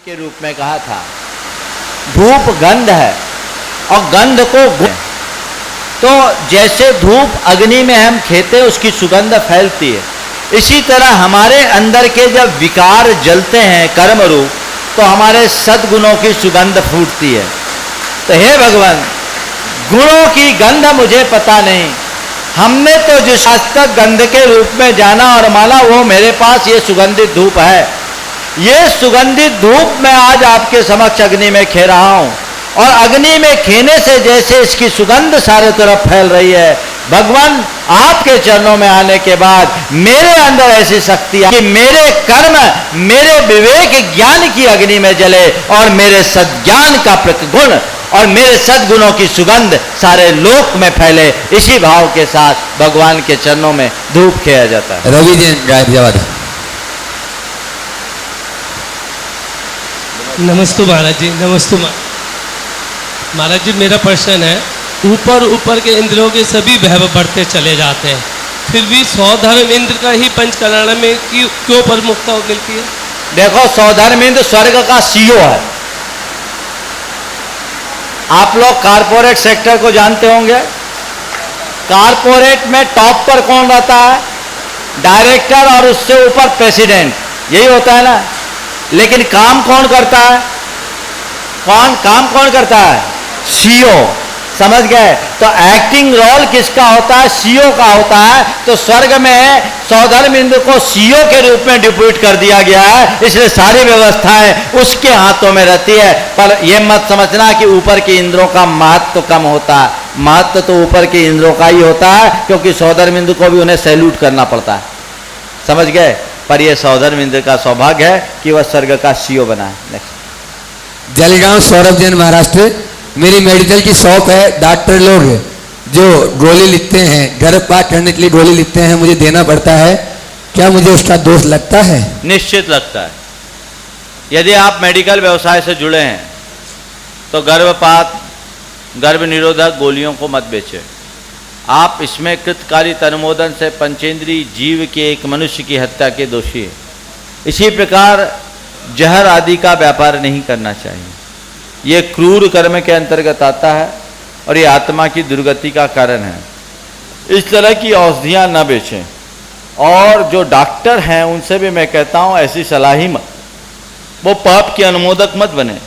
के रूप में कहा था। धूप गंध है और गंध को तो जैसे धूप अग्नि में हम खेते उसकी सुगंध फैलती है, इसी तरह हमारे अंदर के जब विकार जलते हैं कर्म रूप, तो हमारे सद्गुणों की सुगंध फूटती है। तो हे भगवान, गुणों की गंध मुझे पता नहीं, हमने तो जो शास्त्र गंध के रूप में जाना और माना, वो मेरे पास ये सुगंधित धूप है। ये सुगंधित धूप मैं आज आपके समक्ष अग्नि में खे रहा हूं, और अग्नि में खेने से जैसे इसकी सुगंध सारे तरफ फैल रही है, भगवान आपके चरणों में आने के बाद मेरे अंदर ऐसी शक्ति है कि मेरे कर्म मेरे विवेक ज्ञान की अग्नि में जले और मेरे सद्ज्ञान का प्रतिगुण और मेरे सद्गुणों की सुगंध सारे लोक में फैले। इसी भाव के साथ भगवान के चरणों में धूप खेया जाता है। रवि जी गायत्री। नमस्ते महाराज जी, नमस्ते महाराज जी। मेरा प्रश्न है, ऊपर ऊपर के इंद्रियों के सभी वैभव बढ़ते चले जाते हैं, फिर भी सौधर्म इंद्र का ही पंचकल्याण में क्यों प्रमुखता मिलती है? देखो, सौधर्म इंद्र स्वर्ग का सीईओ है। आप लोग कारपोरेट सेक्टर को जानते होंगे। कारपोरेट में टॉप पर कौन रहता है? डायरेक्टर और उससे ऊपर प्रेसिडेंट, यही होता है ना। लेकिन काम कौन करता है? काम कौन करता है? सीईओ। समझ गए? तो एक्टिंग रोल किसका होता है? सीईओ का होता है। तो स्वर्ग में सौधर्म इंद्र को सीईओ के रूप में डिप्यूट कर दिया गया है, इसलिए सारी व्यवस्थाएं उसके हाथों में रहती है। पर यह मत समझना कि ऊपर के इंद्रों का महत्व कम होता है। महत्व तो ऊपर के इंद्रों का ही होता है, क्योंकि सौधर्म इंद्र को भी उन्हें सैल्यूट करना पड़ता है। समझ गए? पर यह सौधर्म इंद्र का सौभाग्य है कि वह स्वर्ग का सीईओ बना है। नेक्स्ट। जलगांव सौरभ जैन, महाराष्ट्र। मेरी मेडिकल की शॉप है। डॉक्टर लोग जो गोली लिखते हैं, गर्भपात करने के लिए गोली लिखते हैं, मुझे देना पड़ता है, क्या मुझे उसका दोष लगता है? निश्चित लगता है। यदि आप मेडिकल व्यवसाय से जुड़े हैं तो गर्भपात, गर्भ निरोधक गोलियों को मत बेचें। आप इसमें कृतकालिक अनुमोदन से पंचेंद्रीय जीव के एक मनुष्य की हत्या के दोषी है। इसी प्रकार जहर आदि का व्यापार नहीं करना चाहिए। ये क्रूर कर्म के अंतर्गत आता है और ये आत्मा की दुर्गति का कारण है। इस तरह की औषधियाँ न बेचें। और जो डॉक्टर हैं उनसे भी मैं कहता हूँ ऐसी सलाह ही मत, वो पाप के अनुमोदक मत बने।